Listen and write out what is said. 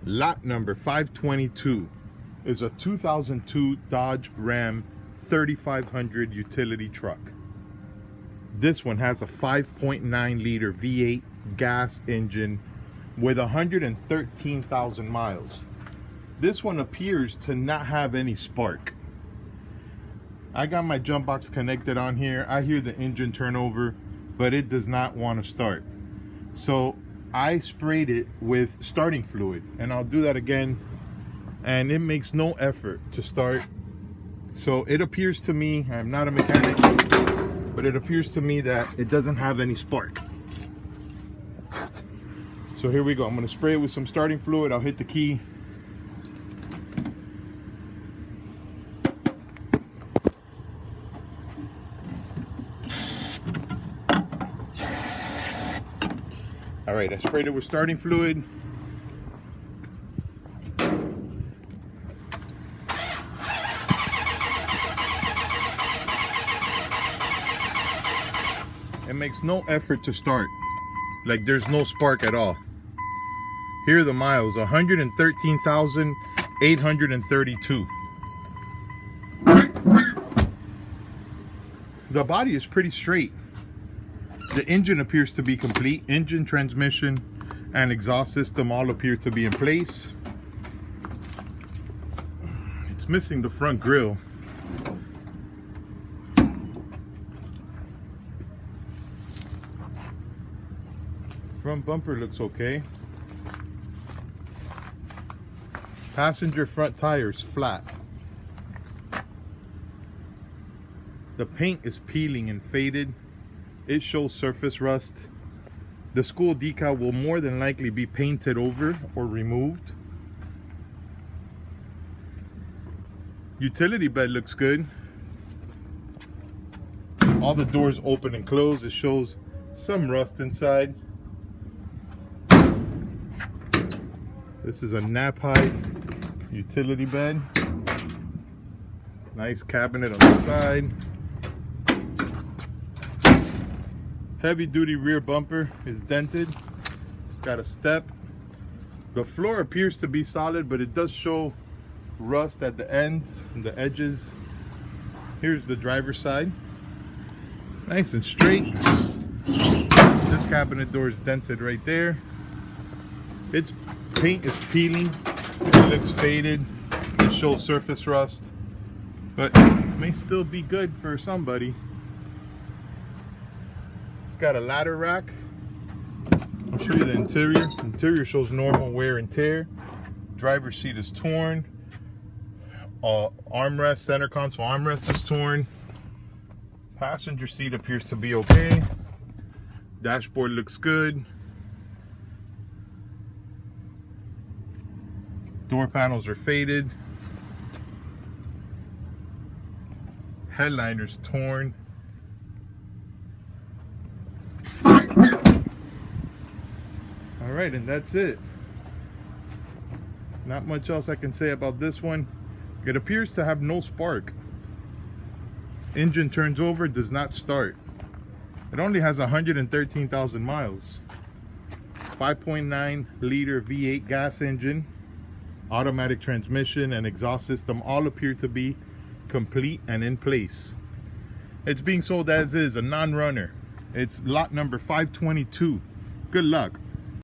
Lot number 522 is a 2002 Dodge Ram 3500 utility truck. This one has a 5.9 liter V8 gas engine with 113,000 miles. This one appears to not have any spark. I got my jump box connected on here. I hear the engine turn over, but it does not want to start. So I sprayed it with starting fluid, and I'll do that again, and it makes no effort to start. So it appears to me, I'm not a mechanic, but it appears to me that it doesn't have any spark. So here we go. I'm going to spray it with some starting fluid. I'll hit the key. All right, I sprayed it with starting fluid. It makes no effort to start. Like there's no spark at all. Here are the miles, 113,832. The body is pretty straight. The engine appears to be complete. Engine, transmission, and exhaust system all appear to be in place. It's missing the front grille. Front bumper looks okay. Passenger front tires flat. The paint is peeling and faded. It shows surface rust. The school decal will more than likely be painted over or removed. Utility bed looks good. All the doors open and close. It shows some rust inside. This is a nap height utility bed. Nice cabinet on the side. Heavy duty rear bumper is dented. It's got a step. The floor appears to be solid, but it does show rust at the ends and the edges. Here's the driver's side. Nice and straight. This cabinet door is dented right there. Its paint is peeling. It looks faded. It shows surface rust, but may still be good for somebody. Got a ladder rack. I'll show you the interior. Interior shows normal wear and tear. Driver's seat is torn. Armrest, center console armrest is torn. Passenger seat appears to be okay. Dashboard looks good. Door panels are faded. Headliner's torn. All right, and that's it. Not much else I can say about this one. It appears to have no spark. Engine turns over, does not start. It only has 113,000 miles. 5.9 liter V8 gas engine, automatic transmission, and exhaust system all appear to be complete and in place. It's being sold as is, a non-runner. It's lot number 522. Good luck.